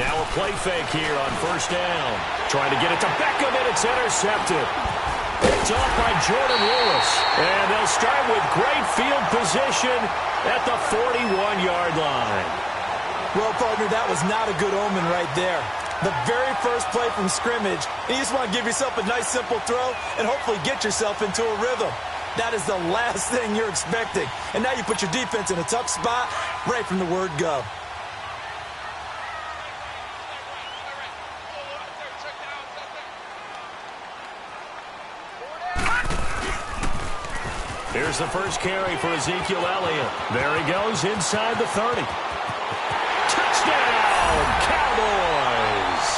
Now a play fake here on first down. Trying to get it to Beckham, and it's intercepted. Picked off by Jordan Lewis. And they'll start with great field position at the 41-yard line. Well, partner, that was not a good omen right there. The very first play from scrimmage, and you just want to give yourself a nice, simple throw and hopefully get yourself into a rhythm. That is the last thing you're expecting. And now you put your defense in a tough spot right from the word go. Here's the first carry for Ezekiel Elliott. There he goes inside the 30. Touchdown, Cowboys!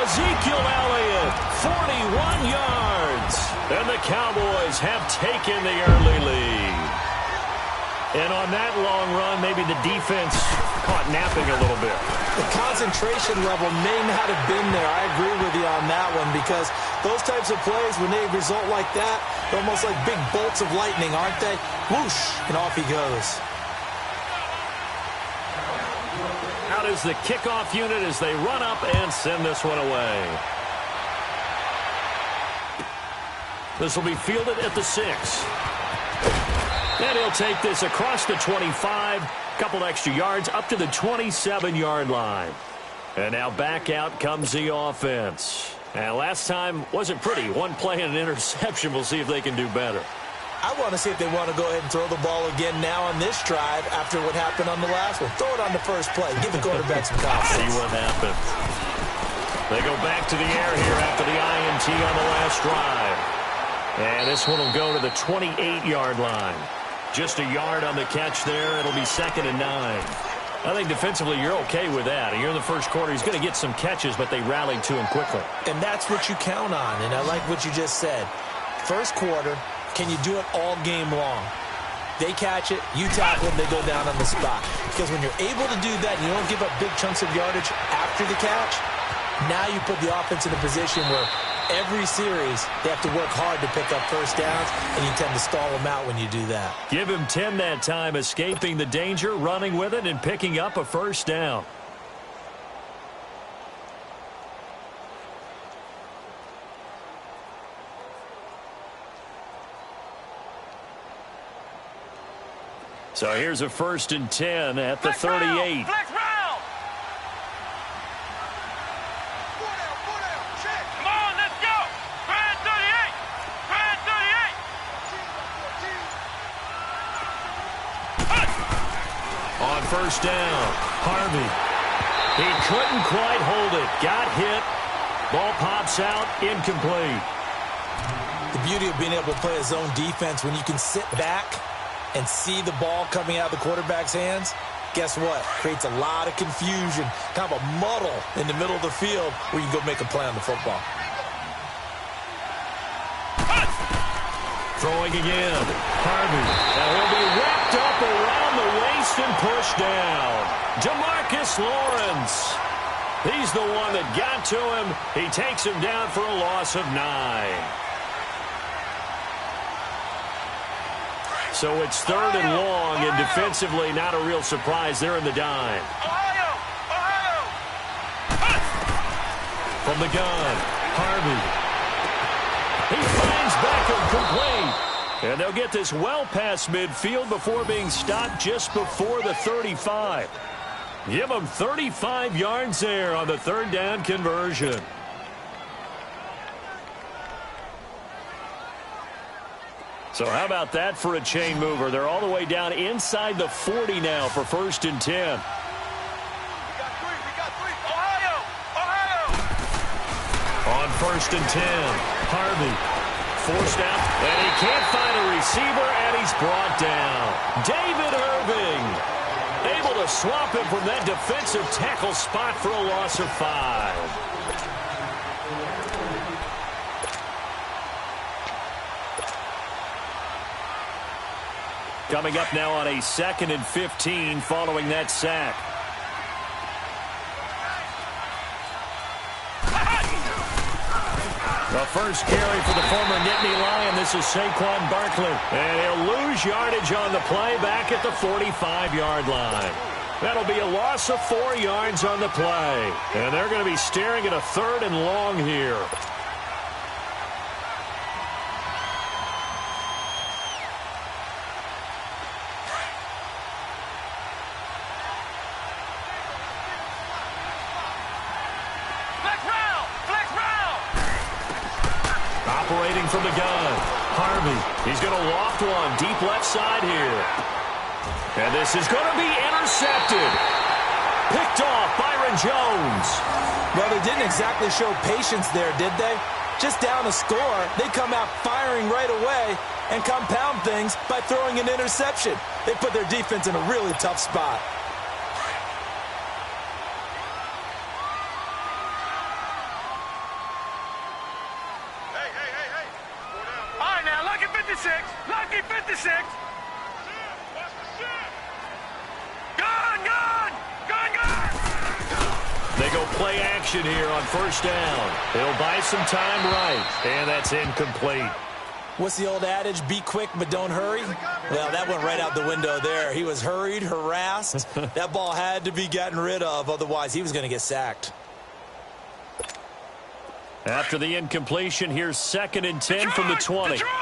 Ezekiel Elliott, 41 yards. And the Cowboys have taken the early lead. And on that long run, maybe the defense caught napping a little bit. The concentration level may not have been there. I agree with you on that one because those types of plays, when they result like that, they're almost like big bolts of lightning, aren't they? Whoosh, and off he goes. Out is the kickoff unit as they run up and send this one away. This will be fielded at the 6. And he'll take this across the 25, couple extra yards up to the 27-yard line. And now back out comes the offense. And last time wasn't pretty. One play and an interception. We'll see if they can do better. I want to see if they want to go ahead and throw the ball again now on this drive after what happened on the last one. Throw it on the first play. Give the quarterback some confidence. See what happens. They go back to the air here after the INT on the last drive. And this one will go to the 28-yard line. Just a yard on the catch there. It'll be 2nd and 9. I think defensively you're okay with that. You're in the first quarter. He's going to get some catches, but they rallied to him quickly. And that's what you count on, and I like what you just said. First quarter, can you do it all game long? They catch it, you tackle them, they go down on the spot. Because when you're able to do that and you don't give up big chunks of yardage after the catch, now you put the offense in a position where every series they have to work hard to pick up first downs, and you tend to stall them out when you do that. Give him 10 that time, escaping the danger, running with it, and picking up a first down. So here's a 1st and 10 at the 38. On first down, Harvey. He couldn't quite hold it. Got hit. Ball pops out, incomplete. The beauty of being able to play a zone defense when you can sit back and see the ball coming out of the quarterback's hands, guess what? Creates a lot of confusion, kind of a muddle in the middle of the field where you can go make a play on the football. Throwing again. Harvey. Now he'll be wrapped up around the waist and pushed down. DeMarcus Lawrence. He's the one that got to him. He takes him down for a loss of 9. So it's 3rd and long, and defensively not a real surprise. They're in the dime. From the gun, Harvey. He finds Beckham complete. And they'll get this well past midfield before being stopped just before the 35. Give them 35 yards there on the 3rd down conversion. So how about that for a chain mover? They're all the way down inside the 40 now for 1st and 10. We got three. Ohio. On 1st and 10, Harvey forced out, and he can't find a receiver, and he's brought down. David Irving able to swap him from that defensive tackle spot for a loss of 5. Coming up now on a 2nd and 15 following that sack. The first carry for the former Nittany Lion. This is Saquon Barkley. And he'll lose yardage on the play back at the 45-yard line. That'll be a loss of 4 yards on the play. And they're going to be staring at a 3rd and long here. Operating from the gun, Harvey. He's going to loft one deep left side here. And this is going to be intercepted. Picked off Byron Jones. Well, they didn't exactly show patience there, did they? Just down a score, they come out firing right away and compound things by throwing an interception. They put their defense in a really tough spot. Lucky 56. They go play action here on 1st down. They'll buy some time right, and that's incomplete. What's the old adage? Be quick, but don't hurry? Well, that went right out the window there. He was hurried, harassed. That ball had to be gotten rid of, otherwise he was going to get sacked. After the incompletion, here's 2nd and 10 from the 20. Detroit!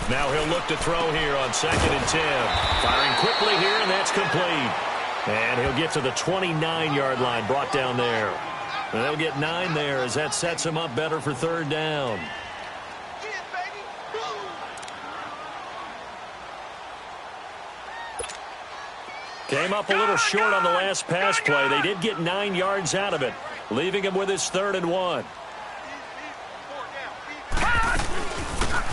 Now he'll look to throw here on 2nd and 10. Firing quickly here, and that's complete. And he'll get to the 29-yard line, brought down there. And they'll get 9 there as that sets him up better for 3rd down. Came up a little short on the last pass play. They did get 9 yards out of it, leaving him with his 3rd and 1.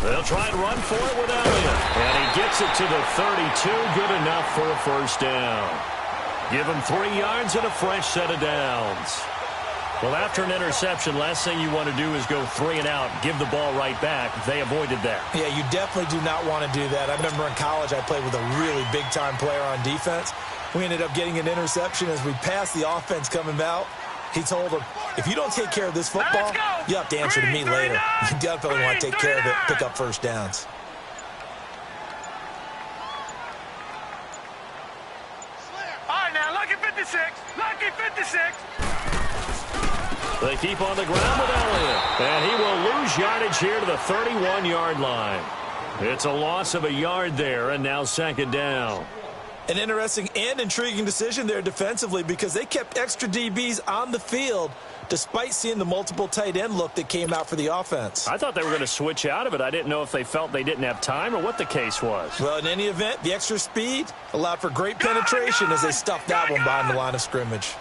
They'll try and run for it with Elliott. And he gets it to the 32. Good enough for a 1st down. Give him 3 yards and a fresh set of downs. Well, after an interception, last thing you want to do is go 3 and out, give the ball right back. They avoided that. Yeah, you definitely do not want to do that. I remember in college I played with a really big-time player on defense. We ended up getting an interception as we passed the offense coming out. He told him, if you don't take care of this football, you have to answer to me later. You definitely want to take care of it, pick up 1st downs. All right, now, lucky 56. Lucky 56. They keep on the ground with Elliott. And he will lose yardage here to the 31-yard line. It's a loss of a yard there, and now 2nd down. An interesting and intriguing decision there defensively because they kept extra DBs on the field despite seeing the multiple tight end look that came out for the offense. I thought they were going to switch out of it. I didn't know if they felt they didn't have time or what the case was. Well, in any event, the extra speed allowed for great penetration as they stuffed that one behind the line of scrimmage.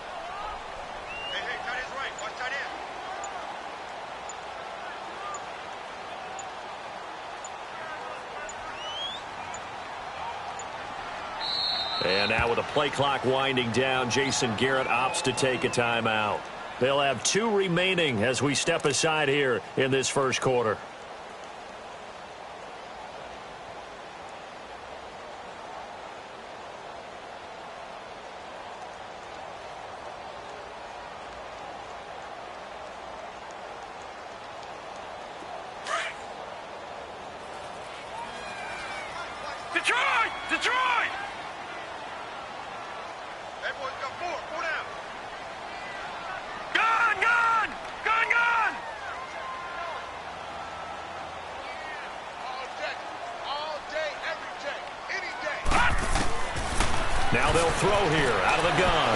And now with the play clock winding down, Jason Garrett opts to take a timeout. They'll have 2 remaining as we step aside here in this 1st quarter. Detroit! Detroit! Everyone's got 4. 4 down. Gun! Gun! Gun! Gun! All day, every day, any day. Now they'll throw here out of the gun.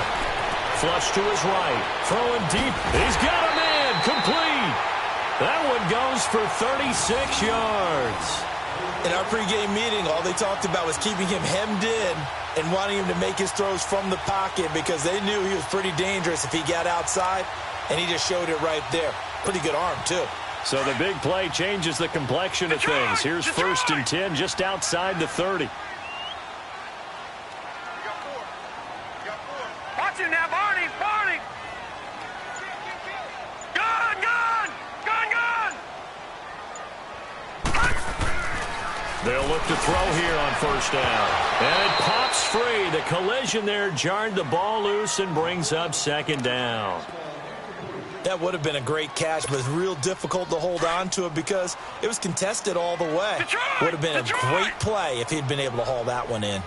Flush to his right. Throwing deep. He's got a man. Complete. That one goes for 36 yards. In our pregame meeting, all they talked about was keeping him hemmed in and wanting him to make his throws from the pocket because they knew he was pretty dangerous if he got outside, and he just showed it right there. Pretty good arm, too. So the big play changes the complexion of things. Here's 1st and 10 just outside the 30. Watch him now, Barney! Barney! They'll look to throw here on first down. And it pops free. The collision there jarred the ball loose and brings up second down. That would have been a great catch, but it's real difficult to hold on to it because it was contested all the way. Would have been a great play if he'd been able to haul that one in.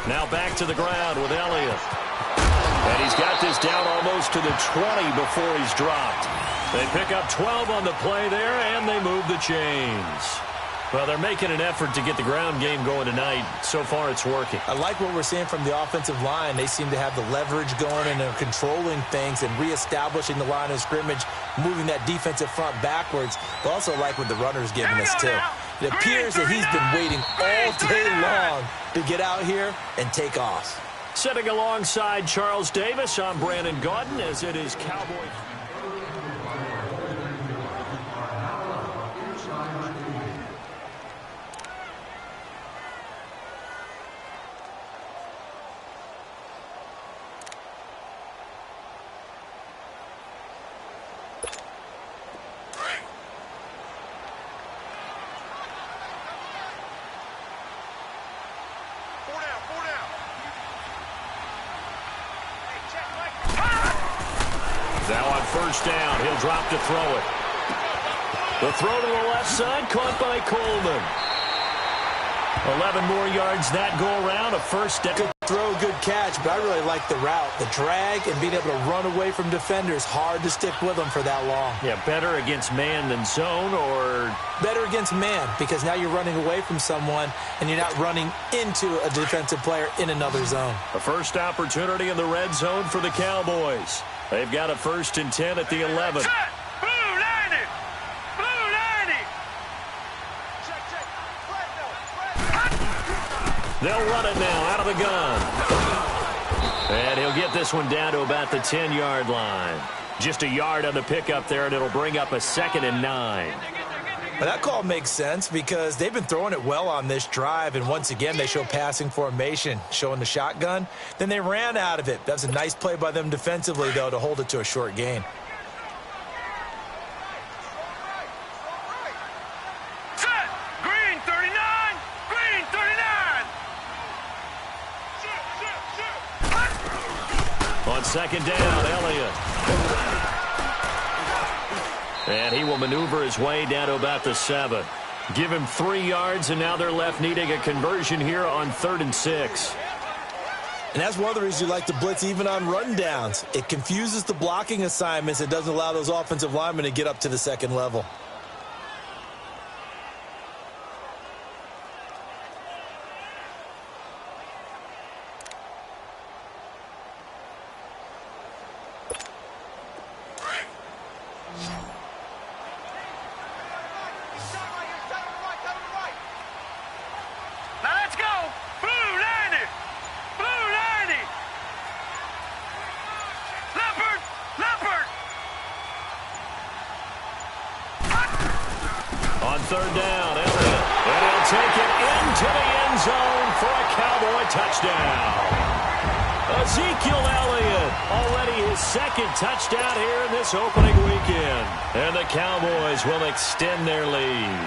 Now back to the ground with Elliott. And he's got this down almost to the 20 before he's dropped. They pick up 12 on the play there, and they move the chains. Well, they're making an effort to get the ground game going tonight. So far, it's working. I like what we're seeing from the offensive line. They seem to have the leverage going, and they're controlling things and reestablishing the line of scrimmage, moving that defensive front backwards. But also like what the runner's giving us, too. It appears that he's been waiting all day long to get out here and take off. Sitting alongside Charles Davis, I'm Brandon Gaudin, as it is Cowboy. Now on first down, he'll drop to throw it. The throw to the left side, caught by Coleman. 11 more yards that go around, a first down. Good throw, good catch, but I really like the route. The drag and being able to run away from defenders, hard to stick with them for that long. Yeah, better against man than zone, or? Better against man, because now you're running away from someone and you're not running into a defensive player in another zone. A first opportunity in the red zone for the Cowboys. They've got a 1st and 10 at the 11. Set! Blue 90! Blue 90! Check. They'll run it now out of the gun. And he'll get this one down to about the 10-yard line. Just a yard on the pickup there, and it'll bring up a 2nd and 9. Well, that call makes sense because they've been throwing it well on this drive, and once again they show passing formation, showing the shotgun. Then they ran out of it. That's a nice play by them defensively, though, to hold it to a short gain. Set! Green 39! Green 39! Shoot! On second down, Elliott. And he will maneuver his way down to about the 7. Give him 3 yards, and now they're left needing a conversion here on 3rd and 6. And that's one of the reasons you like to blitz even on rundowns. It confuses the blocking assignments. It doesn't allow those offensive linemen to get up to the second level. On 3rd down, Elliott. And he'll take it into the end zone for a Cowboy touchdown. Ezekiel Elliott, already his 2nd touchdown here in this opening weekend. And the Cowboys will extend their lead.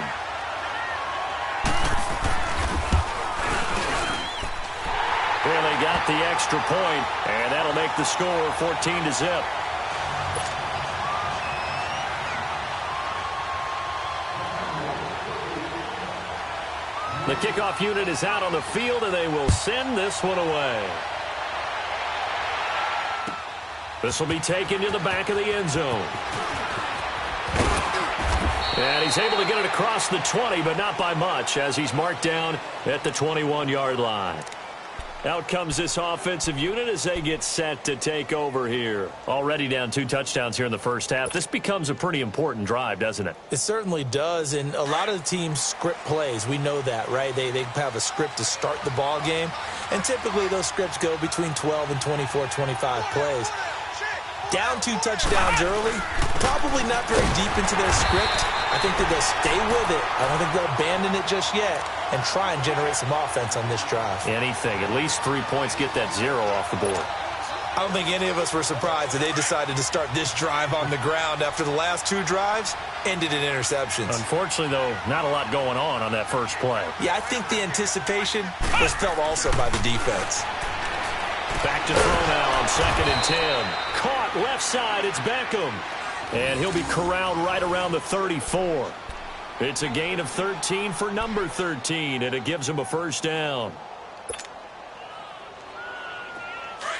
Really got the extra point, and that'll make the score 14-0. The kickoff unit is out on the field, and they will send this one away. This will be taken to the back of the end zone. And he's able to get it across the 20, but not by much, as he's marked down at the 21-yard line. Out comes this offensive unit as they get set to take over here. Already down 2 touchdowns here in the first half. This becomes a pretty important drive, doesn't it? It certainly does, and a lot of the teams script plays. We know that, right? They have a script to start the ball game, and typically those scripts go between 12 and 24, 25 plays. Down 2 touchdowns early, probably not very deep into their script. I think that they'll stay with it. I don't think they'll abandon it just yet. and try and generate some offense on this drive. Anything. At least 3 points, get that 0 off the board. I don't think any of us were surprised that they decided to start this drive on the ground after the last 2 drives ended in interceptions. Unfortunately, though, not a lot going on that first play. Yeah, I think the anticipation was felt also by the defense. Back to throw now on 2nd and 10. Caught left side. It's Beckham. And he'll be corralled right around the 34. It's a gain of 13 for number 13, and it gives him a first down.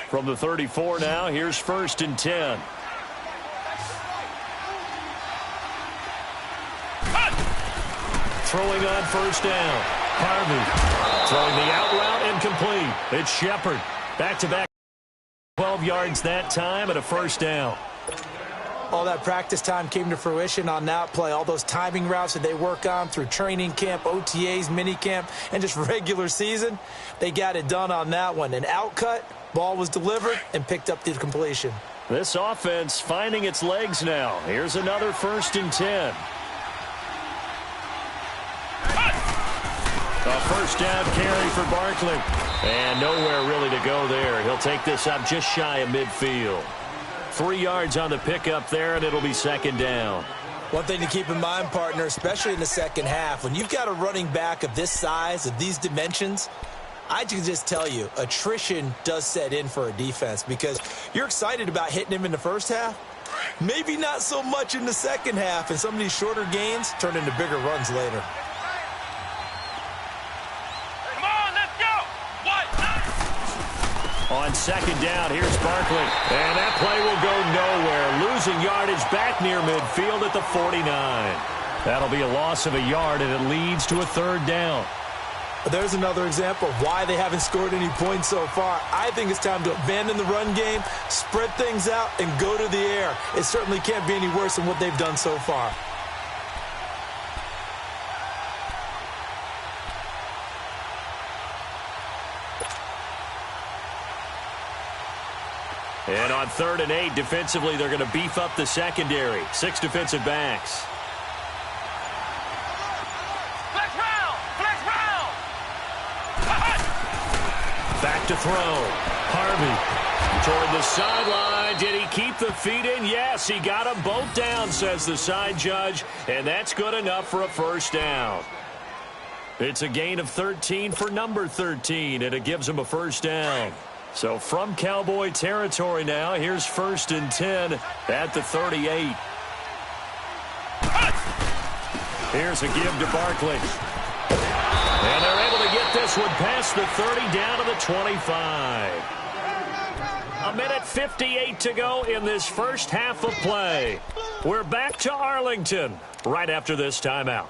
From the 34 now, here's 1st and 10. Throwing on 1st down. Harvey throwing the out route incomplete. It's Shepard. Back-to-back 12 yards that time and a first down. All that practice time came to fruition on that play. All those timing routes that they work on through training camp, OTAs, minicamp, and just regular season, they got it done on that one. An outcut, ball was delivered, and picked up the completion. This offense finding its legs now. Here's another 1st and 10. A first down carry for Barkley. And nowhere really to go there. He'll take this up just shy of midfield. 3 yards on the pickup there, and it'll be 2nd down. One thing to keep in mind, partner, especially in the second half, when you've got a running back of this size, of these dimensions, I can just tell you, attrition does set in for a defense because you're excited about hitting him in the first half. Maybe not so much in the second half, and some of these shorter gains turn into bigger runs later. On 2nd down, here's Barkley. And that play will go nowhere. Losing yardage back near midfield at the 49. That'll be a loss of a yard, and it leads to a 3rd down. There's another example of why they haven't scored any points so far. I think it's time to abandon the run game, spread things out, and go to the air. It certainly can't be any worse than what they've done so far. And on 3rd and 8, defensively, they're going to beef up the secondary. 6 defensive backs. Flex round! Flex round! Back to throw. Harvey toward the sideline. Did he keep the feet in? Yes, he got them both down, says the side judge. And that's good enough for a first down. It's a gain of 13 for number 13, and it gives him a first down. So from Cowboy territory now, here's 1st and 10 at the 38. Here's a give to Barkley. And they're able to get this one past the 30 down to the 25. 1:58 to go in this first half of play. We're back to Arlington right after this timeout.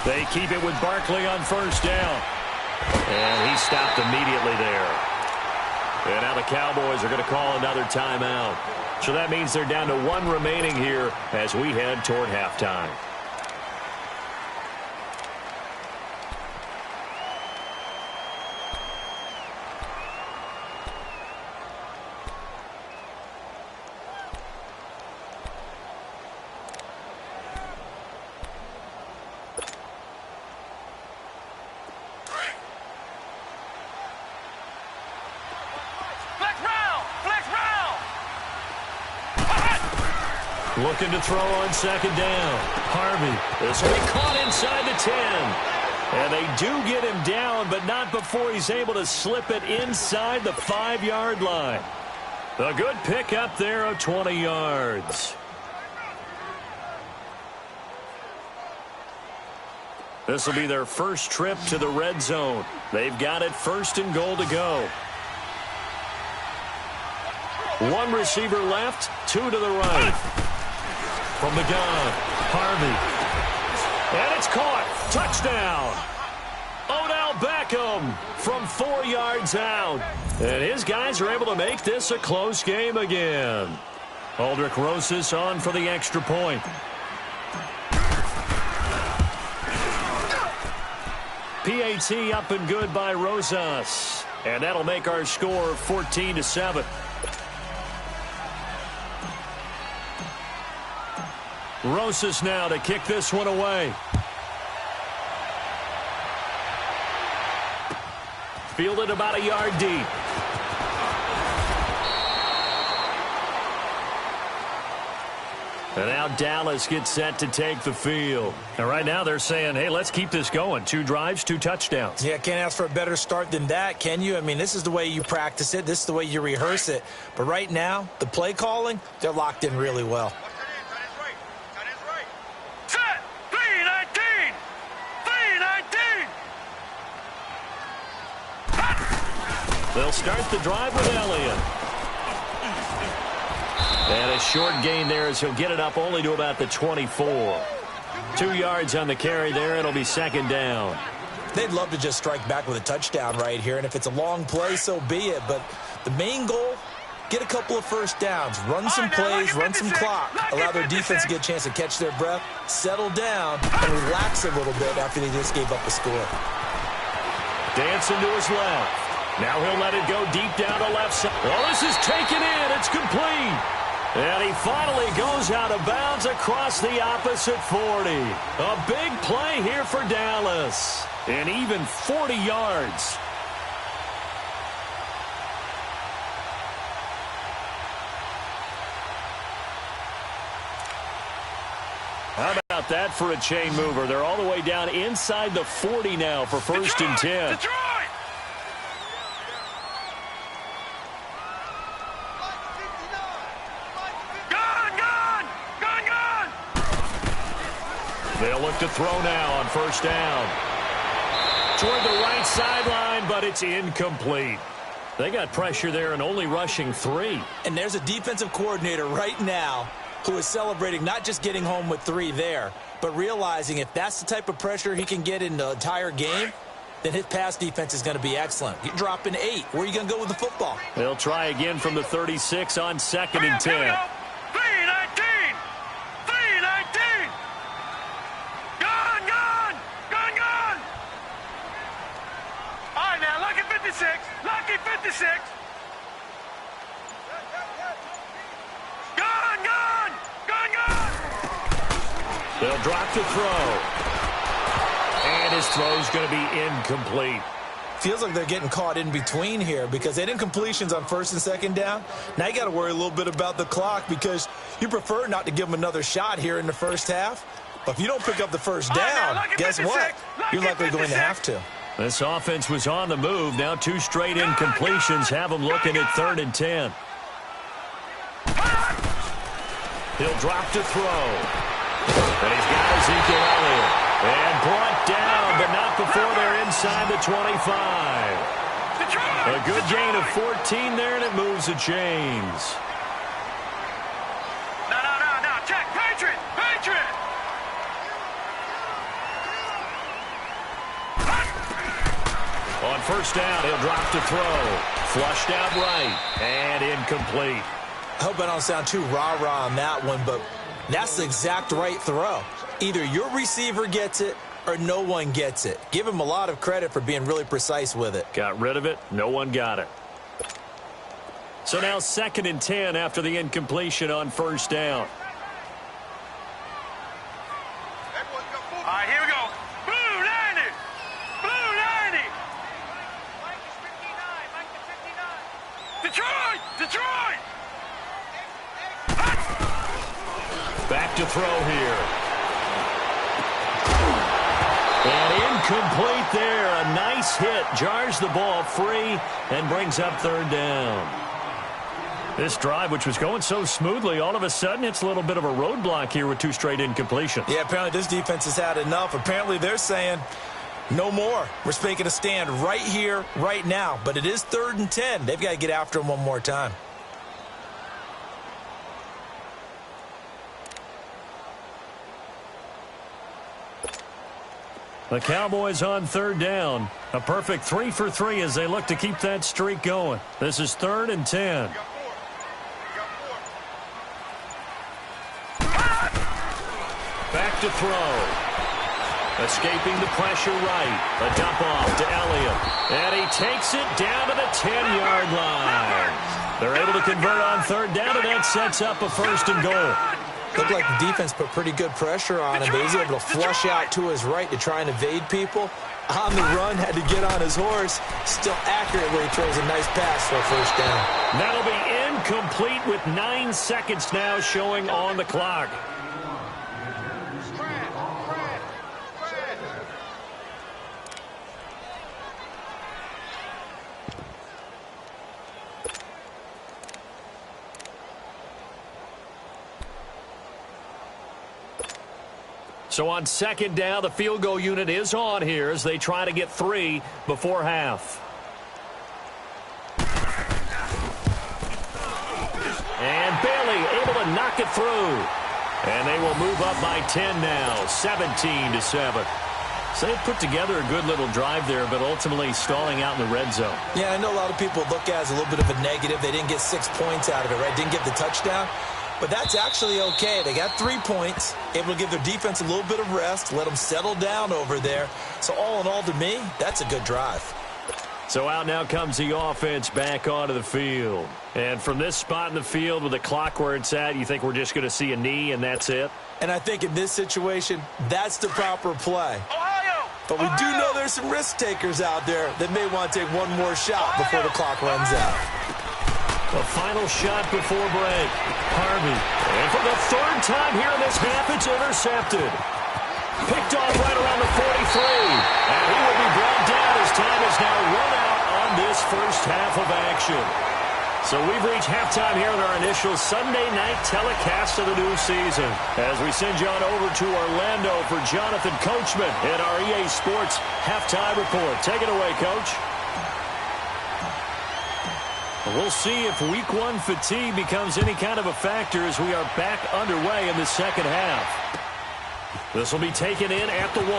They keep it with Barkley on 1st down. And he stopped immediately there. And now the Cowboys are going to call another timeout. So that means they're down to 1 remaining here as we head toward halftime. Looking to throw on 2nd down. Harvey. This will be caught inside the 10. And they do get him down, but not before he's able to slip it inside the 5-yard line. A good pickup there of 20 yards. This will be their first trip to the red zone. They've got it 1st and goal to go. 1 receiver left, 2 to the right. From the gun, Harvey. And it's caught. Touchdown. Odell Beckham from 4 yards out. And his guys are able to make this a close game again. Aldrich Rosas on for the extra point. PAT up and good by Rosas. And that'll make our score 14-7. Rosas now to kick this one away. Fielded about a yard deep. And now Dallas gets set to take the field. And right now they're saying, hey, let's keep this going. 2 drives, 2 touchdowns. Yeah, can't ask for a better start than that, can you? I mean, this is the way you practice it. This is the way you rehearse it. But right now, the play calling, they're locked in really well. Set! 3-19! 3-19! They'll start the drive with Elliott. And a short gain there as he'll get it up only to about the 24. 2 yards on the carry there. It'll be second down. They'd love to just strike back with a touchdown right here. And if it's a long play, so be it. But the main goal, get a couple of first downs. Run some plays, run some clock. Allow their defense to get a chance to catch their breath, settle down, and relax a little bit after they just gave up a score. Dancing to his left. Now he'll let it go deep down the left side. Well, this is taken in. It's complete. And he finally goes out of bounds across the opposite 40. A big play here for Dallas. And even 40 yards. How about that for a chain mover? They're all the way down inside the 40 now for first and 10. Detroit! They'll look to throw now on first down. Toward the right sideline, but it's incomplete. They got pressure there and only rushing 3. And there's a defensive coordinator right now who is celebrating not just getting home with 3 there, but realizing if that's the type of pressure he can get in the entire game, then his pass defense is going to be excellent. You're dropping 8. Where are you going to go with the football? They'll try again from the 36 on second and 10. 56. Lucky 56. Gone. They'll drop to throw. And his throw's going to be incomplete. Feels like they're getting caught in between here because they didn't completions on first and second down. Now you got to worry a little bit about the clock because you prefer not to give them another shot here in the first half. But if you don't pick up the first down, guess what? You're likely going to have to. This offense was on the move. Now 2 straight incompletions have them looking at 3rd and 10. He'll drop to throw. And he's got Ezekiel Elliott. And brought down, but not before they're inside the 25. A good gain of 14 there, and it moves the chains. No. Check. Patriot. On first down, he'll drop to throw. Flushed out right and incomplete. I hope I don't sound too rah-rah on that one, but that's the exact right throw. Either your receiver gets it or no one gets it. Give him a lot of credit for being really precise with it. Got rid of it. No one got it. So now 2nd and 10 after the incompletion on first down. All right, here we go. Blue 90. Detroit. Back to throw here. And incomplete there. A nice hit. Jars the ball free and brings up 3rd down. This drive, which was going so smoothly, all of a sudden it's a little bit of a roadblock here with 2 straight incompletions. Yeah, apparently this defense has had enough. Apparently they're saying no more. We're making a stand right here, right now. But it is 3rd and 10. They've got to get after him one more time. The Cowboys on 3rd down. A perfect 3 for 3 as they look to keep that streak going. This is 3rd and 10. Back to throw. Escaping the pressure right. A dump off to Elliott. And he takes it down to the 10-yard line. They're able to convert on third down, and that sets up a 1st and goal. Looked like the defense put pretty good pressure on him, but he's able to flush out to his right to try and evade people. On the run, had to get on his horse. Still accurately throws a nice pass for a 1st down. That'll be incomplete with 9 seconds now showing on the clock. So on 2nd down, the field goal unit is on here as they try to get 3 before half. And Bailey able to knock it through. And they will move up by 10 now, 17-7. So they put together a good little drive there, but ultimately stalling out in the red zone. Yeah, I know a lot of people look at it as a little bit of a negative. They didn't get 6 points out of it, right? Didn't get the touchdown. But that's actually okay. They got 3 points, able to give their defense a little bit of rest, let them settle down over there. So all in all, to me, that's a good drive. So out now comes the offense back onto the field. And from this spot in the field with the clock where it's at, you think we're just going to see a knee and that's it? And I think in this situation, that's the proper play. Ohio! But we do know there's some risk takers out there that may want to take one more shot before the clock runs out. The final shot before break. Harvey. And for the 3rd time here in this half, it's intercepted. Picked off right around the 43. And he will be brought down as time is now run out on this first half of action. So we've reached halftime here in our initial Sunday night telecast of the new season. As we send you on over to Orlando for Jonathan Coachman in our EA Sports Halftime Report. Take it away, Coach. We'll see if week 1 fatigue becomes any kind of a factor as we are back underway in the second half. This will be taken in at the 1.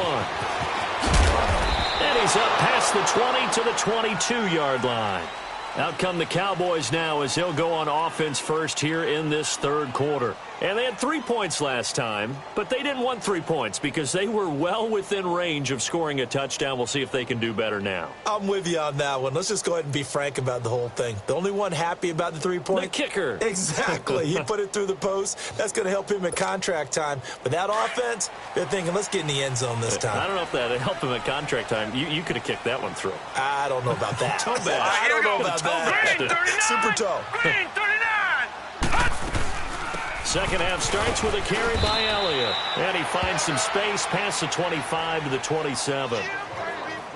And he's up past the 20 to the 22-yard line. Out come the Cowboys now as they'll go on offense first here in this 3rd quarter. And they had 3 points last time, but they didn't want 3 points because they were well within range of scoring a touchdown. We'll see if they can do better now. I'm with you on that one. Let's just go ahead and be frank about the whole thing. The only one happy about the 3-point? The kicker. Exactly. He put it through the post. That's going to help him at contract time. But that offense, they're thinking, let's get in the end zone this time. I don't know if that helped him at contract time. You could have kicked that one through. I don't know about that. Toe bad. I don't know about that. Green, 39. Super toe. Green, 39. Second half starts with a carry by Elliott. And he finds some space past the 25 to the 27.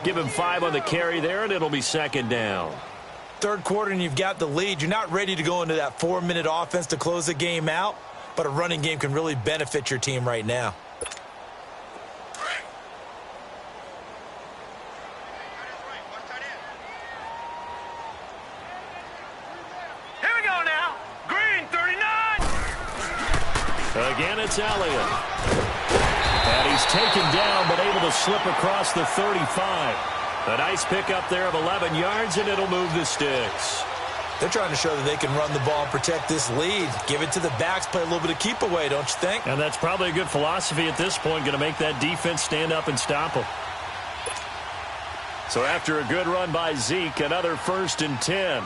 Give him 5 on the carry there, and it'll be 2nd down. 3rd quarter, and you've got the lead. You're not ready to go into that 4-minute offense to close the game out, but a running game can really benefit your team right now. Again, it's Elliott. And he's taken down, but able to slip across the 35. A nice pickup there of 11 yards, and it'll move the sticks. They're trying to show that they can run the ball and protect this lead. Give it to the backs, play a little bit of keep away, don't you think? And that's probably a good philosophy at this point, going to make that defense stand up and stop them. So after a good run by Zeke, another 1st and 10.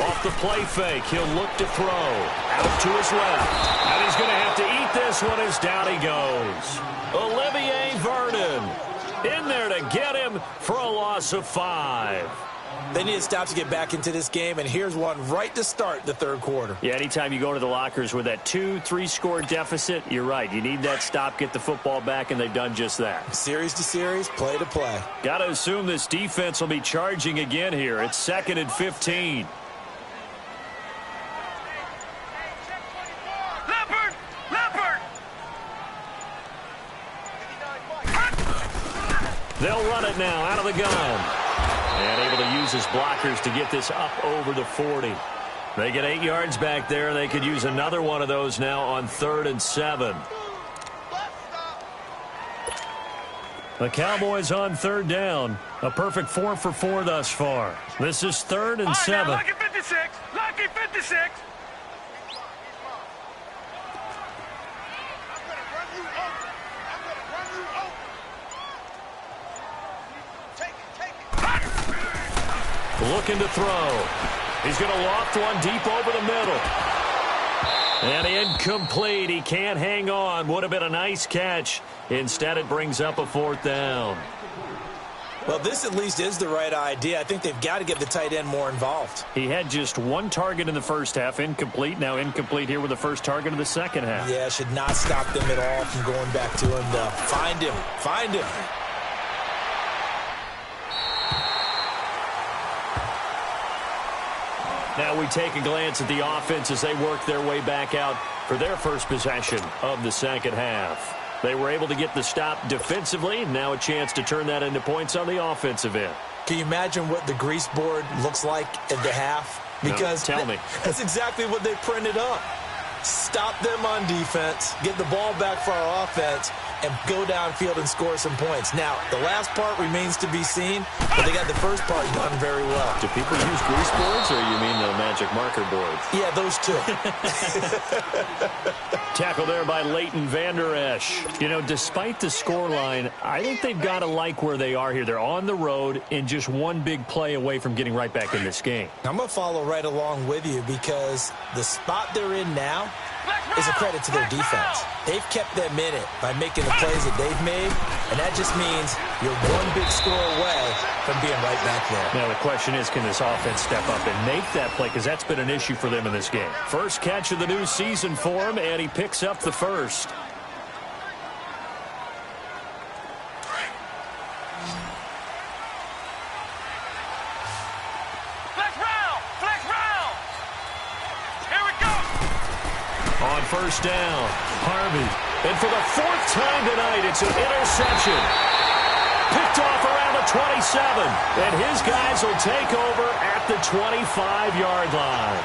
Off the play fake, he'll look to throw. Out to his left. And he's going to have to eat this one as down he goes. Olivier Vernon in there to get him for a loss of 5. They need to stop to get back into this game, and here's one right to start the 3rd quarter. Yeah, anytime you go to the lockers with that 2-3 score deficit, you're right. You need that stop, get the football back, and they've done just that. Series to series, play to play. Got to assume this defense will be charging again here. It's 2nd and 15. They'll run it now out of the gun. And able to use his blockers to get this up over the 40. They get 8 yards back there. They could use another one of those now on 3rd and 7. The Cowboys on 3rd down. A perfect 4 for 4 thus far. This is 3rd and 7. Lucky 56. Lucky 56. looking to throw. He's going to loft one deep over the middle. And incomplete. He can't hang on. Would have been a nice catch. Instead, it brings up a 4th down. Well, this at least is the right idea. I think they've got to get the tight end more involved. He had just 1 target in the first half, incomplete. Now incomplete here with the first target of the second half. Yeah, should not stop them at all from going back to him, though. Find him. Find him. Now we take a glance at the offense as they work their way back out for their first possession of the second half. They were able to get the stop defensively. Now a chance to turn that into points on the offensive end. Can you imagine what the grease board looks like at the half? Because no, tell me. That's exactly what they printed up. Stop them on defense, get the ball back for our offense, and go downfield and score some points. Now, the last part remains to be seen, but they got the first part done very well. Do people use grease boards, or you mean the magic marker boards? Yeah, those two. Tackle there by Leighton Vander Esch. You know, despite the scoreline, I think they've got to like where they are here. They're on the road and just one big play away from getting right back in this game. I'm going to follow right along with you because the spot they're in now is a credit to their defense. They've kept them in it by making the plays that they've made, and that just means you're one big score away from being right back there. Now the question is, can this offense step up and make that play? Because that's been an issue for them in this game. First catch of the new season for him, and he picks up the first. On first down, Harvey. And for the 4th time tonight, it's an interception. Picked off around the 27. And his guys will take over at the 25-yard line.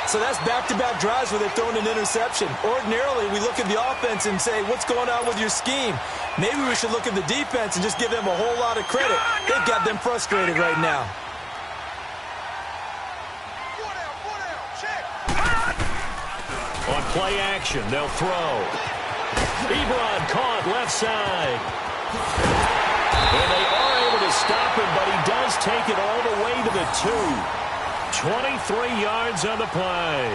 So that's back-to-back drives where they've thrown an interception. Ordinarily, we look at the offense and say, what's going on with your scheme? Maybe we should look at the defense and just give them a whole lot of credit. They've got them frustrated right now. On play action, they'll throw. Ebron caught left side. And they are able to stop him, but he does take it all the way to the 2. 23 yards on the play.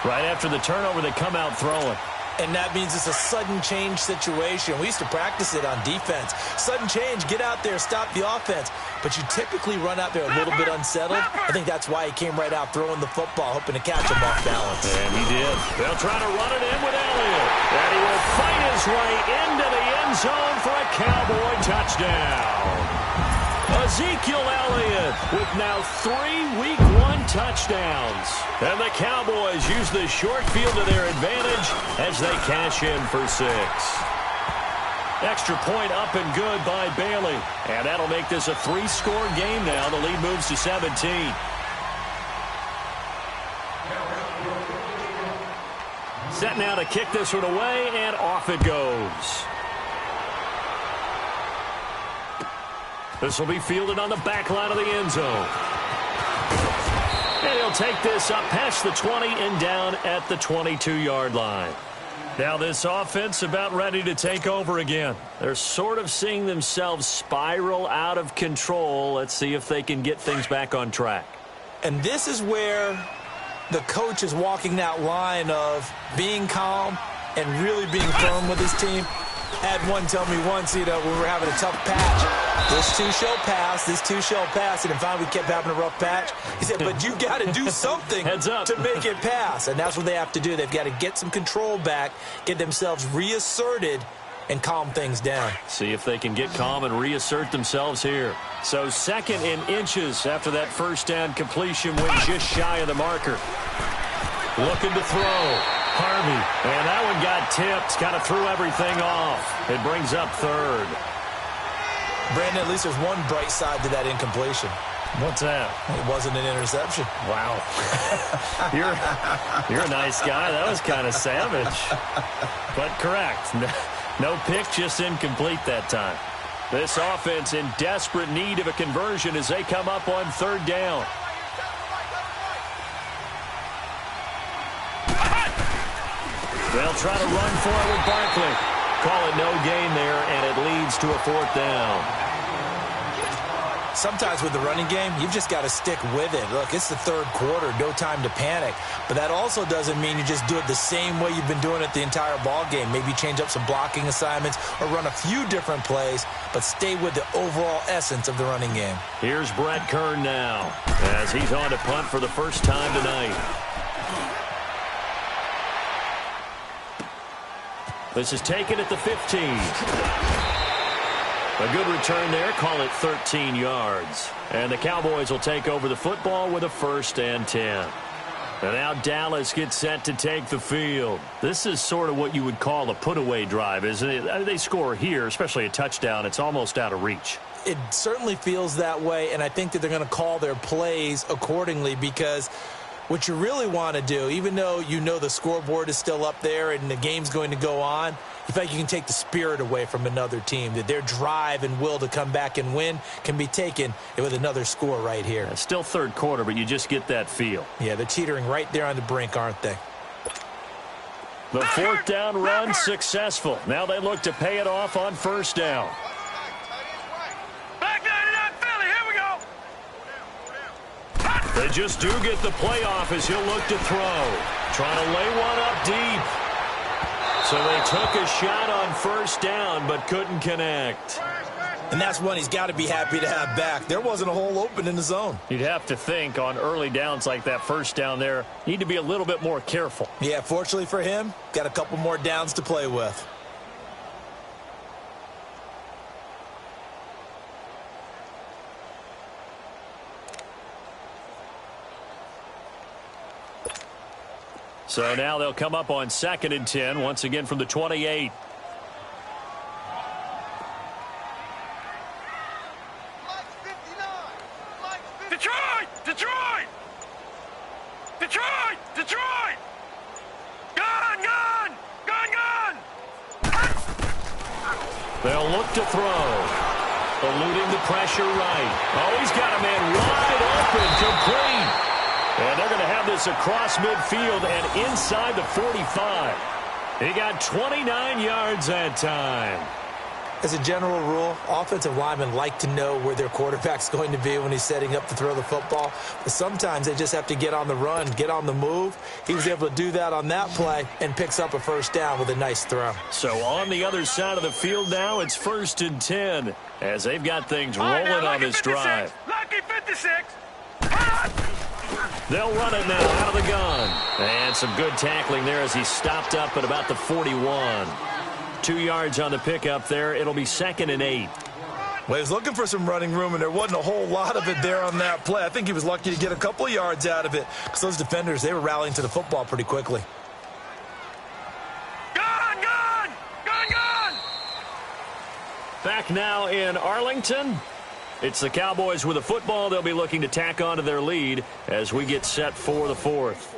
Right after the turnover, they come out throwing. And that means it's a sudden change situation. We used to practice it on defense. Sudden change, get out there, stop the offense. But you typically run out there a little bit unsettled. I think that's why he came right out throwing the football, hoping to catch him off balance. And he did. They'll try to run it in with Elliott. And he will fight his way into the end zone for a Cowboy touchdown. Ezekiel Elliott with now 3 Week 1 touchdowns. And the Cowboys use the short field to their advantage as they cash in for 6. Extra point up and good by Bailey. And that'll make this a 3-score game now. The lead moves to 17. Set now to kick this one away, and off it goes. This will be fielded on the back line of the end zone. And he'll take this up past the 20 and down at the 22-yard line. Now this offense about ready to take over again. They're sort of seeing themselves spiral out of control. Let's see if they can get things back on track. And this is where the coach is walking that line of being calm and really being firm with his team. Had one tell me once, when we were having a tough patch, this too shall pass, this too shall pass, and finally we kept having a rough patch. He said, but you got to do something Heads up. to make it pass, and that's what they have to do. They've got to get some control back, get themselves reasserted, and calm things down. See if they can get calm and reassert themselves here. So 2nd and inches after that first down completion went just shy of the marker. Looking to throw. Harvey, and that one got tipped, kind of threw everything off. It brings up 3rd. Brandon, at least there's one bright side to that incompletion. What's that? It wasn't an interception. Wow. You're a nice guy. That was kind of savage. But correct. No pick, just incomplete that time. This offense in desperate need of a conversion as they come up on 3rd down. They'll try to run for it with Barkley. Call it no gain there, and it leads to a 4th down. sometimes with the running game, you've just got to stick with it. Look, it's the third quarter, no time to panic. But that also doesn't mean you just do it the same way you've been doing it the entire ball game. Maybe change up some blocking assignments or run a few different plays, but stay with the overall essence of the running game. Here's Brett Kern now as he's on to punt for the first time tonight. This is taken at the 15. A good return there, call it 13 yards. And the Cowboys will take over the football with a 1st and 10. And now Dallas gets set to take the field. This is sort of what you would call a put-away drive, isn't it? They score here, especially a touchdown. It's almost out of reach. It certainly feels that way, and I think that they're going to call their plays accordingly because what you really want to do, even though you know the scoreboard is still up there and the game's going to go on, you feel like you can take the spirit away from another team, that their drive and will to come back and win can be taken with another score right here. Yeah, still third quarter, but you just get that feel. Yeah, they're teetering right there on the brink, aren't they? The 4th down run successful. Now they look to pay it off on 1st down. They just do get the playoff as he'll look to throw. Trying to lay one up deep. So they took a shot on 1st down but couldn't connect. And that's one he's got to be happy to have back. There wasn't a hole open in the zone. You'd have to think on early downs like that 1st down there, need to be a little bit more careful. Yeah, fortunately for him, got a couple more downs to play with. So now they'll come up on 2nd and 10, once again from the 28. Detroit! Detroit! Detroit! Detroit! Gun! Gun! Gun! Gun! They'll look to throw. Eluding the pressure right. Oh, he's got a man wide open, complete. And they're going to have this across midfield and inside the 45. He got 29 yards that time. As a general rule, offensive linemen like to know where their quarterback's going to be when he's setting up to throw the football. But sometimes they just have to get on the run, get on the move. He was able to do that on that play and picks up a 1st down with a nice throw. So on the other side of the field now, it's 1st and 10 as they've got things rolling on this drive. Lucky 56. They'll run it now out of the gun. And some good tackling there as he stopped up at about the 41. 2 yards on the pickup there. It'll be 2nd and 8. Well, he was looking for some running room, and there wasn't a whole lot of it there on that play. I think he was lucky to get a couple of yards out of it because those defenders, they were rallying to the football pretty quickly. Gun! Gun! Gun! Gun! Back now in Arlington. It's the Cowboys with the football. They'll be looking to tack on to their lead as we get set for the 4th.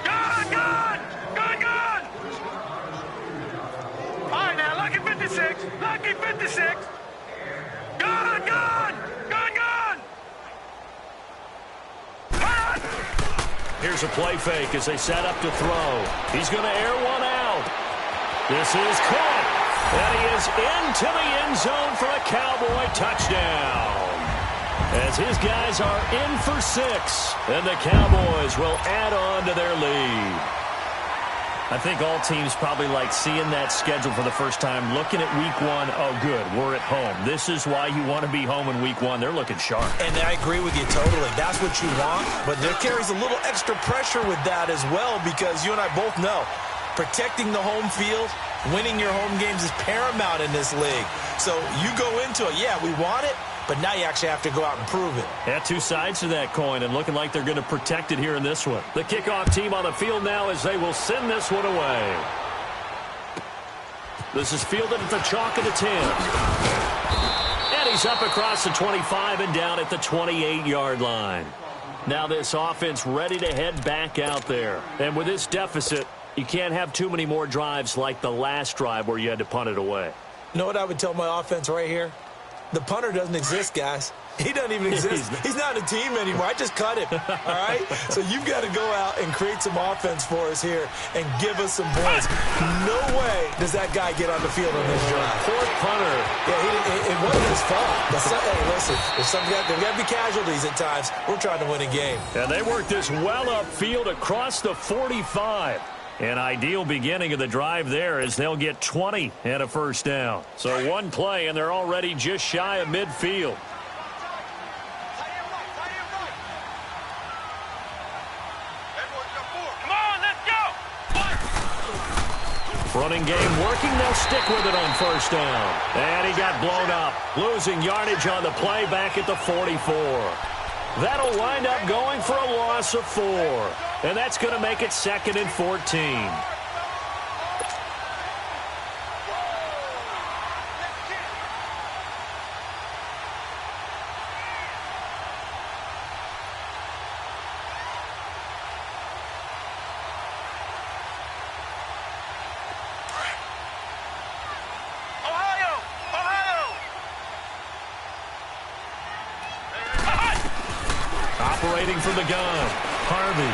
Gun! Gun! Gun! Gun! All right, now, lucky 56. Lucky 56. Gun! Gun! Gun! Gun! Gun! Here's a play fake as they set up to throw. He's going to air one out. This is caught. And he is into the end zone for a Cowboy touchdown. As his guys are in for 6. And the Cowboys will add on to their lead. I think all teams probably like seeing that schedule for the first time, looking at week 1. Oh, good, we're at home. This is why you want to be home in week 1. They're looking sharp. And I agree with you totally. That's what you want. But there carries a little extra pressure with that as well because you and I both know protecting the home field, winning your home games is paramount in this league. So you go into it, yeah, we want it, but now you actually have to go out and prove it. Yeah, 2 sides to that coin, and looking like they're going to protect it here in this one. The kickoff team on the field now as they will send this one away. This is fielded at the chalk of the 10. And he's up across the 25 and down at the 28-yard line. Now this offense ready to head back out there. And with this deficit, you can't have too many more drives like the last drive where you had to punt it away. You know what I would tell my offense right here? The punter doesn't exist, guys. He doesn't even exist. He's not a team anymore. I just cut him, all right? So you've got to go out and create some offense for us here and give us some points. No way does that guy get on the field on this drive. Poor punter. Yeah, it wasn't his fault. But hey, listen, there's got to be casualties at times. We're trying to win a game. And they work this well upfield across the 45. An ideal beginning of the drive there as they'll get 20 and a first down. So one play, and they're already just shy of midfield. Come on, let's go. Running game working. They'll stick with it on first down. And he got blown up. Losing yardage on the play back at the 44. That'll wind up going for a loss of 4. And that's going to make it 2nd and 14. Operating from the gun, Harvey.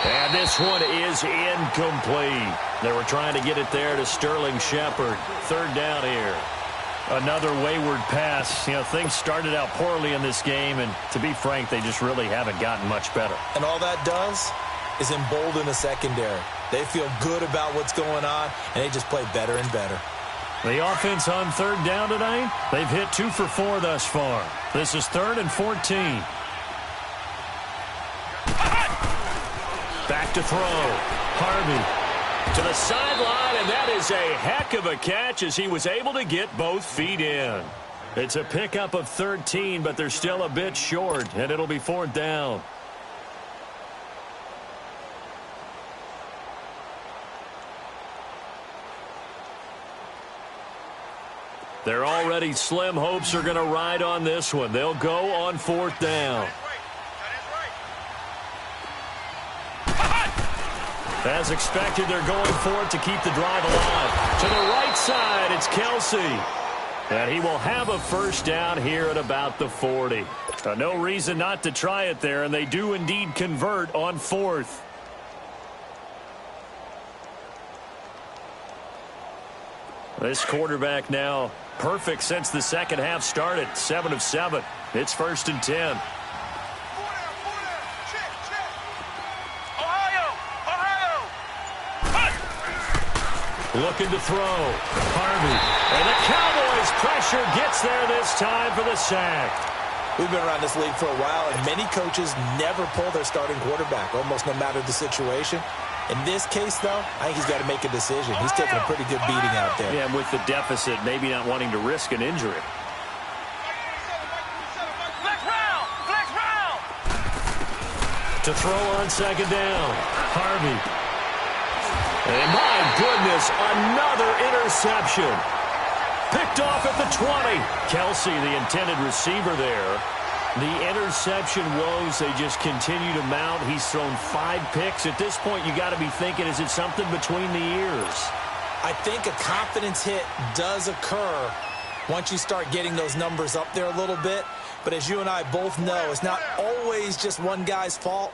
And this one is incomplete. They were trying to get it there to Sterling Shepard. 3rd down here. Another wayward pass. You know, things started out poorly in this game, and to be frank, they just really haven't gotten much better. And all that does is embolden the secondary. They feel good about what's going on, and they just play better and better. The offense on 3rd down tonight, they've hit 2 for 4 thus far. This is 3rd and 14. Back to throw. Harvey to the sideline, and that is a heck of a catch as he was able to get both feet in. It's a pickup of 13, but they're still a bit short, and it'll be 4th down. Their already slim hopes are going to ride on this one. They'll go on 4th down. As expected, they're going for it to keep the drive alive. To the right side, it's Kelsey. And he will have a first down here at about the 40. No reason not to try it there, and they do indeed convert on 4th. This quarterback now perfect since the second half started. 7 of 7. It's 1st and 10. Looking to throw. Harvey. And the Cowboys' pressure gets there this time for the sack. We've been around this league for a while, and many coaches never pull their starting quarterback, almost no matter the situation. In this case, though, I think he's got to make a decision. He's taking a pretty good beating out there. Yeah, and with the deficit, maybe not wanting to risk an injury. Flex round! Flex round! To throw on 2nd down. Harvey. And my goodness, another interception. Picked off at the 20. Kelsey, the intended receiver there. The interception woes, they just continue to mount. He's thrown 5 picks. At this point, you got to be thinking, is it something between the ears? I think a confidence hit does occur once you start getting those numbers up there a little bit. But as you and I both know, it's not always just one guy's fault.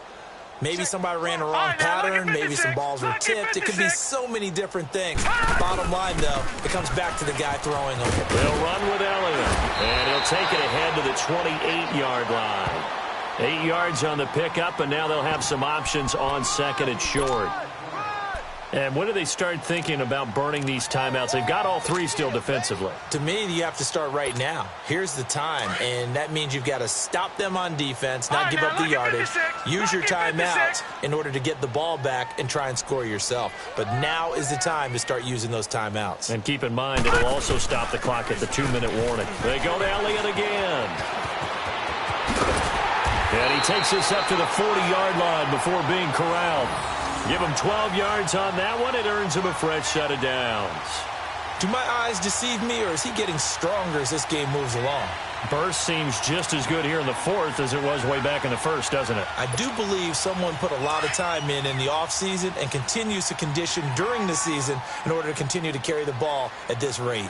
Maybe somebody ran a wrong pattern. Maybe some balls were tipped. It could be so many different things. Bottom line, though, it comes back to the guy throwing them. They'll run with Elliott, and he'll take it ahead to the 28-yard line. 8 yards on the pickup, and now they'll have some options on 2nd and short. And when do they start thinking about burning these timeouts? They've got all 3 still defensively. To me, you have to start right now. Here's the time, and that means you've got to stop them on defense, not give up the yardage, use your timeouts in order to get the ball back and try and score yourself. But now is the time to start using those timeouts. And keep in mind, it'll also stop the clock at the 2-minute warning. They go to Elliott again. And he takes this up to the 40-yard line before being corralled. Give him 12 yards on that one. It earns him a fresh set of downs. Do my eyes deceive me, or is he getting stronger as this game moves along? Burst seems just as good here in the 4th as it was way back in the 1st, doesn't it? I do believe someone put a lot of time in the offseason and continues to condition during the season in order to continue to carry the ball at this rate.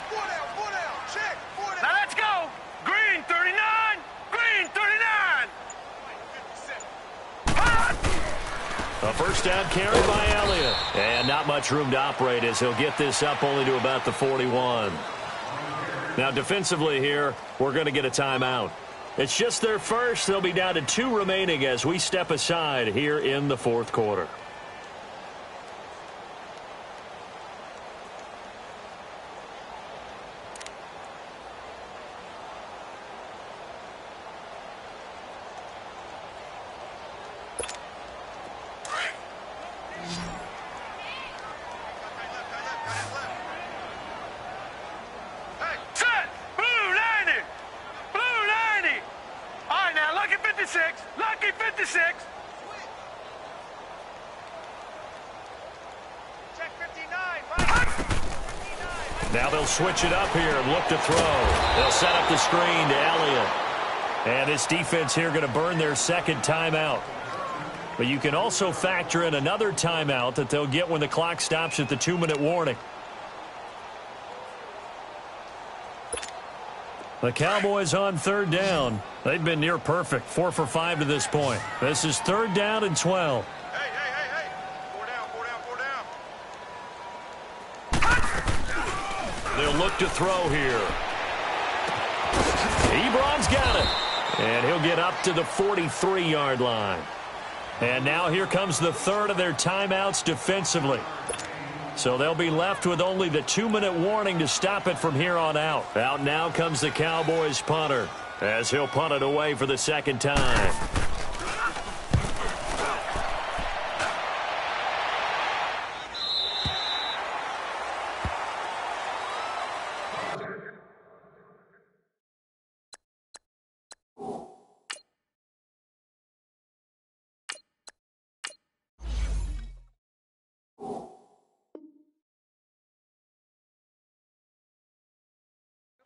Now let's go! Green, 39! A first down carry by Elliott. And not much room to operate as he'll get this up only to about the 41. Now, defensively here, we're going to get a timeout. It's just their first. They'll be down to 2 remaining as we step aside here in the fourth quarter. Lucky 56. Check 59. Now they'll switch it up here and look to throw. They'll set up the screen to Elliott. And this defense here going to burn their second timeout. But you can also factor in another timeout that they'll get when the clock stops at the 2-minute warning. The Cowboys on third down. They've been near perfect, 4 for 5 to this point. This is 3rd down and 12. Hey. 4 down. They'll look to throw here. Ebron's got it. And he'll get up to the 43-yard line. And now here comes the third of their timeouts defensively. So they'll be left with only the 2-minute warning to stop it from here on out. Out now comes the Cowboys punter as he'll punt it away for the second time.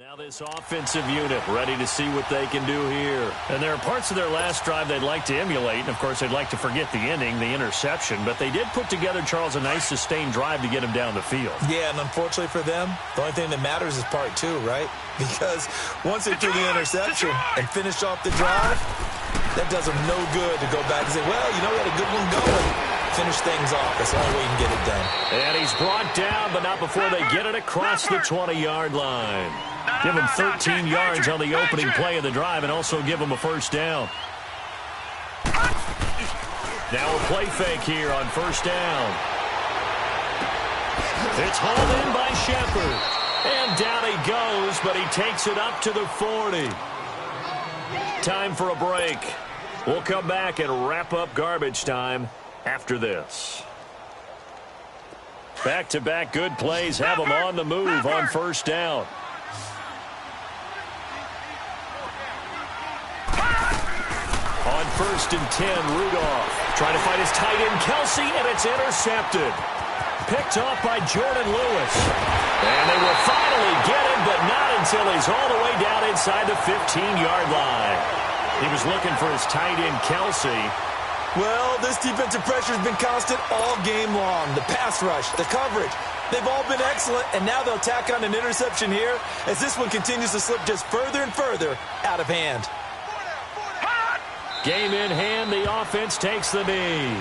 Now this offensive unit ready to see what they can do here. And there are parts of their last drive they'd like to emulate. And, of course, they'd like to forget the ending, the interception. But they did put together, Charles, a nice sustained drive to get him down the field. Yeah, and unfortunately for them, the only thing that matters is part 2, right? Because once they threw the interception and finished off the drive, that does them no good to go back and say, well, you know, we had a good one going. Finish things off. That's the only way you can get it done. And he's brought down, but not before they get it across the 20-yard line. Give him 13 yards on the opening play of the drive and also give him a first down. Now a play fake here on first down. It's hauled in by Shepard. And down he goes, but he takes it up to the 40. Time for a break. We'll come back and wrap up garbage time after this. Back-to-back good plays have them on the move on first down. On 1st and 10, Rudolph trying to find his tight end, Kelsey, and it's intercepted. Picked off by Jordan Lewis. And they will finally get him, but not until he's all the way down inside the 15-yard line. He was looking for his tight end, Kelsey. Well, this defensive pressure has been constant all game long. The pass rush, the coverage, they've all been excellent, and now they'll tack on an interception here as this one continues to slip just further and further out of hand. Game in hand, the offense takes the knee.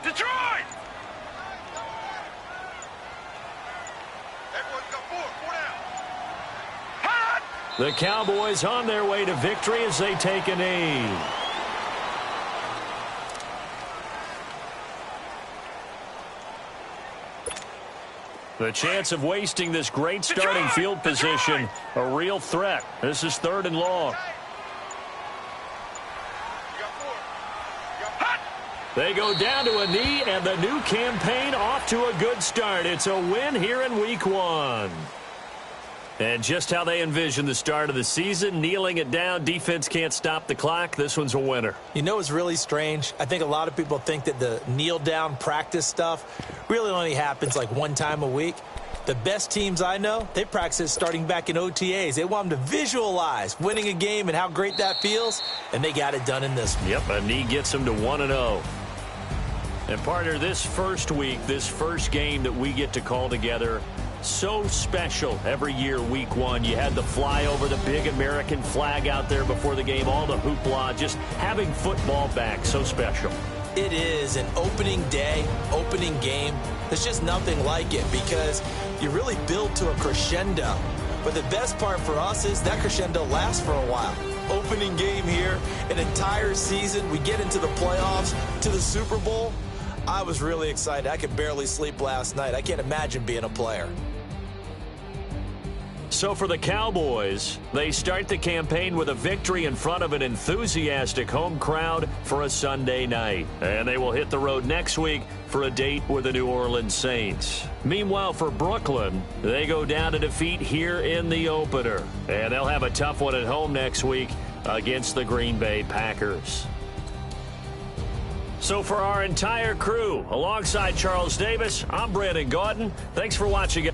Detroit! Everyone's got 4 down. The Cowboys on their way to victory as they take a knee. The chance of wasting this great starting field position, a real threat. This is 3rd and long. They go down to a knee, and the new campaign off to a good start. It's a win here in Week 1. And just how they envision the start of the season, kneeling it down, defense can't stop the clock. This one's a winner. You know what's really strange? I think a lot of people think that the kneel-down practice stuff really only happens like one time a week. The best teams I know, they practice it starting back in OTAs. They want them to visualize winning a game and how great that feels, and they got it done in this one. Yep, a knee gets them to 1-0. And partner, this first week, this first game that we get to call together, so special every year, week one. You had the flyover, the big American flag out there before the game, all the hoopla, just having football back, so special. It is an opening day, opening game. There's just nothing like it because you really build to a crescendo. But the best part for us is that crescendo lasts for a while. Opening game here, an entire season. We get into the playoffs, to the Super Bowl. I was really excited. I could barely sleep last night. I can't imagine being a player. So for the Cowboys, they start the campaign with a victory in front of an enthusiastic home crowd for a Sunday night. And they will hit the road next week for a date with the New Orleans Saints. Meanwhile, for Brooklyn, they go down to defeat here in the opener. And they'll have a tough one at home next week against the Green Bay Packers. So for our entire crew, alongside Charles Davis, I'm Brandon Gaudin. Thanks for watching.